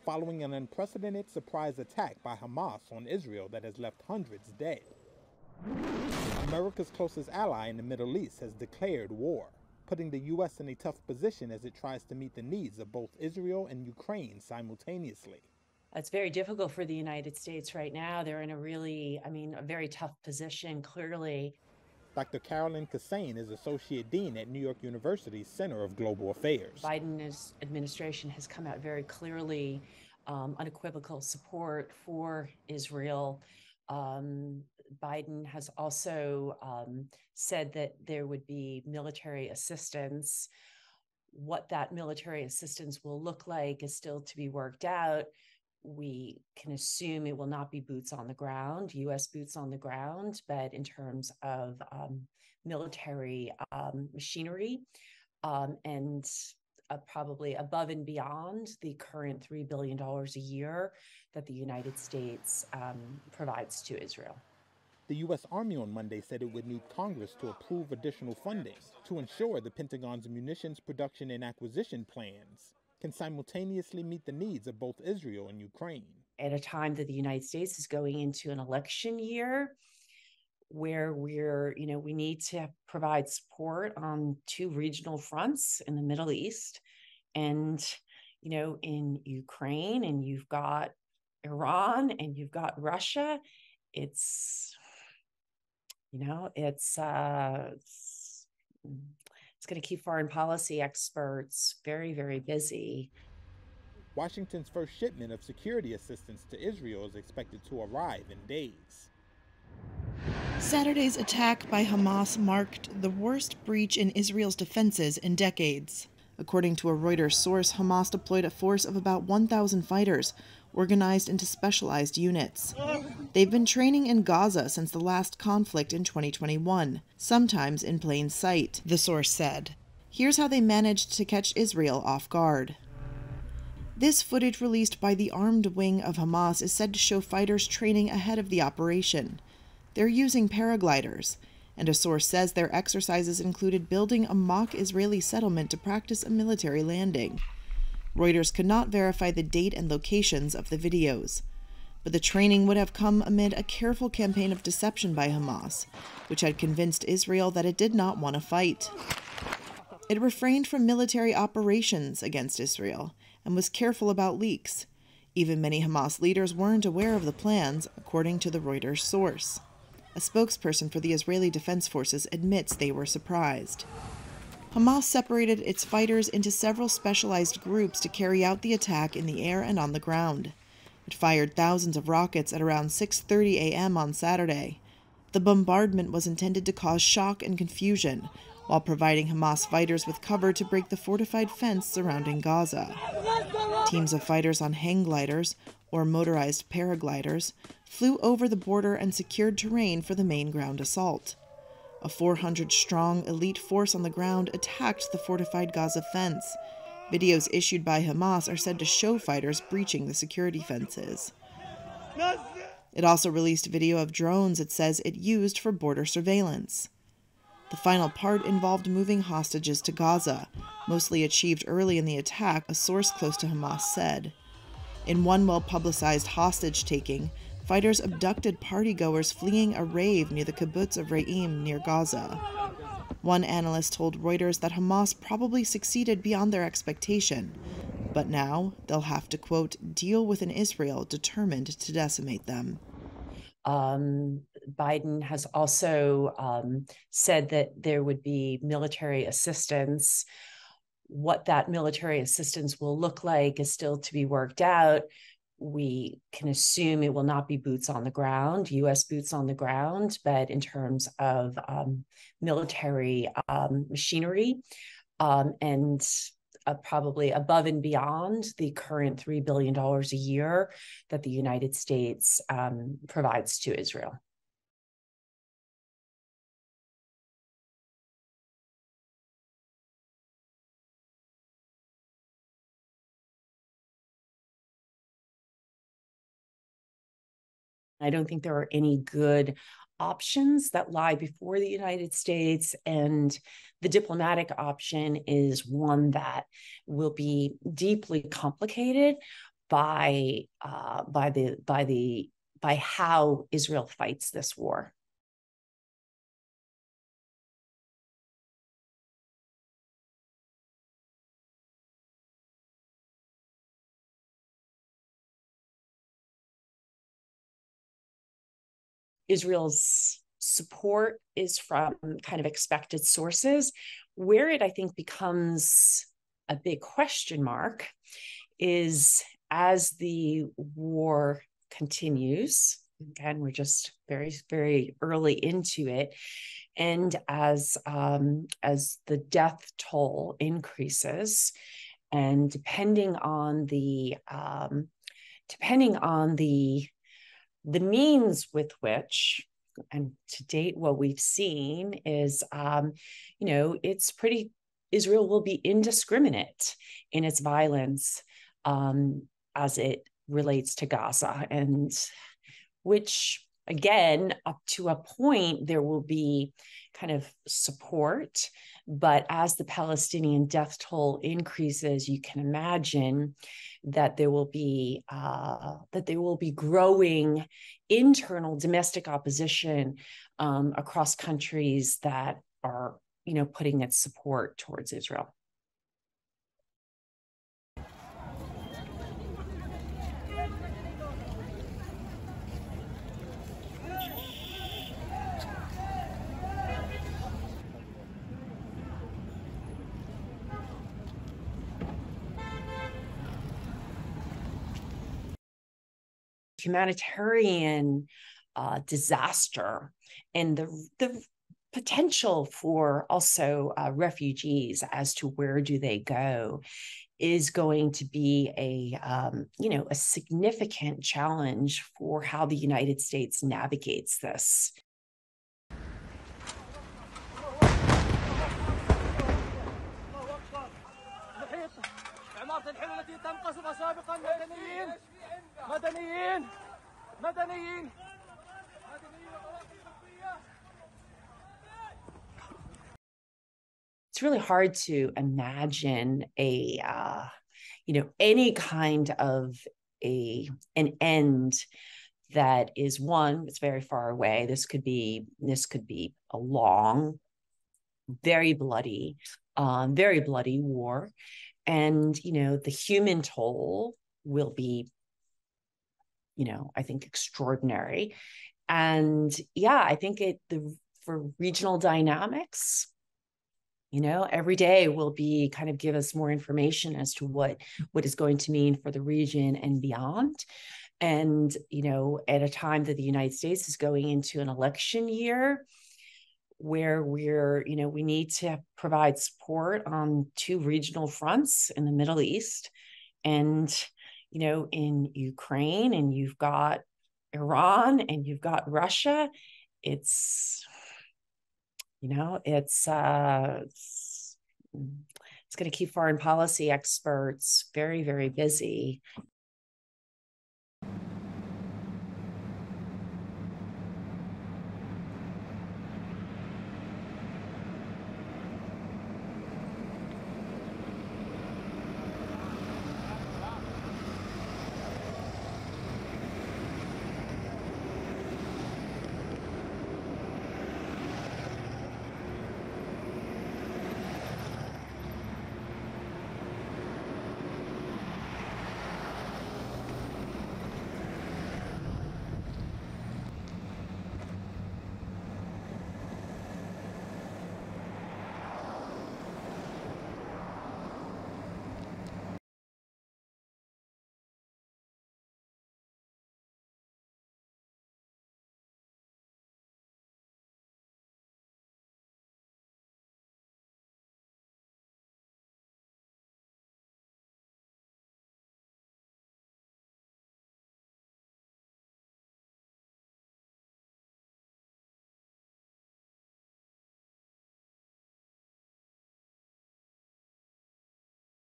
following an unprecedented surprise attack by Hamas on Israel that has left hundreds dead. America's closest ally in the Middle East has declared war, putting the U.S. in a tough position as it tries to meet the needs of both Israel and Ukraine simultaneously. It's very difficult for the United States right now. They're in a very tough position, clearly. Dr. Carolyn Kassane is Associate Dean at New York University's Center of Global Affairs. Biden's administration has come out very clearly, unequivocal support for Israel. Biden has also said that there would be military assistance. What that military assistance will look like is still to be worked out. We can assume it will not be boots on the ground, U.S. boots on the ground, but in terms of military machinery and probably above and beyond the current $3 billion a year that the United States provides to Israel. The U.S. Army on Monday said it would need Congress to approve additional funding to ensure the Pentagon's munitions production and acquisition plans can simultaneously meet the needs of both Israel and Ukraine. At a time that the United States is going into an election year where we need to provide support on two regional fronts in the Middle East and, in Ukraine, and you've got Iran and you've got Russia. It's going to keep foreign policy experts very, very busy. Washington's first shipment of security assistance to Israel is expected to arrive in days. Saturday's attack by Hamas marked the worst breach in Israel's defenses in decades. According to a Reuters source, Hamas deployed a force of about 1,000 fighters, organized into specialized units. They've been training in Gaza since the last conflict in 2021, sometimes in plain sight, the source said. Here's how they managed to catch Israel off guard. This footage released by the armed wing of Hamas is said to show fighters training ahead of the operation. They're using paragliders, and a source says their exercises included building a mock Israeli settlement to practice a military landing. Reuters could not verify the date and locations of the videos, but the training would have come amid a careful campaign of deception by Hamas, which had convinced Israel that it did not want to fight. It refrained from military operations against Israel and was careful about leaks. Even many Hamas leaders weren't aware of the plans, according to the Reuters source. A spokesperson for the Israeli Defense Forces admits they were surprised. Hamas separated its fighters into several specialized groups to carry out the attack in the air and on the ground. It fired thousands of rockets at around 6:30 a.m. on Saturday. The bombardment was intended to cause shock and confusion, while providing Hamas fighters with cover to break the fortified fence surrounding Gaza. Teams of fighters on hang gliders, or motorized paragliders, flew over the border and secured terrain for the main ground assault. A 400-strong elite force on the ground attacked the fortified Gaza fence. Videos issued by Hamas are said to show fighters breaching the security fences. It also released video of drones it says it used for border surveillance. The final part involved moving hostages to Gaza, mostly achieved early in the attack, a source close to Hamas said. In one well-publicized hostage-taking, fighters abducted partygoers fleeing a rave near the kibbutz of Re'im near Gaza. One analyst told Reuters that Hamas probably succeeded beyond their expectation, but now they'll have to, quote, deal with an Israel determined to decimate them. Biden has also said that there would be military assistance. What that military assistance will look like is still to be worked out. We can assume it will not be boots on the ground, U.S. boots on the ground, but in terms of military machinery and probably above and beyond the current $3 billion a year that the United States provides to Israel. I don't think there are any good options that lie before the United States, and the diplomatic option is one that will be deeply complicated, by how Israel fights this war. Israel's support is from kind of expected sources. Where it, I think, becomes a big question mark is as the war continues. Again, we're just very, very early into it, and as the death toll increases, and depending on the means with which, and to date, what we've seen is, it's pretty, Israel will be indiscriminate in its violence as it relates to Gaza, and which, again, up to a point, there will be kind of support. But as the Palestinian death toll increases, you can imagine that there will be growing internal domestic opposition across countries that are, putting its support towards Israel. Humanitarian disaster and the potential for also refugees as to where do they go is going to be a significant challenge for how the United States navigates this. It's really hard to imagine any kind of an end that is one, it's very far away. This could be a long, very bloody war. And, the human toll will be, I think, extraordinary. And yeah, I think for regional dynamics, every day will be kind of give us more information as to what is going to mean for the region and beyond. And, at a time that the United States is going into an election year, where we need to provide support on two regional fronts in the Middle East and, in Ukraine, and you've got Iran and you've got Russia. It's going to keep foreign policy experts very, very busy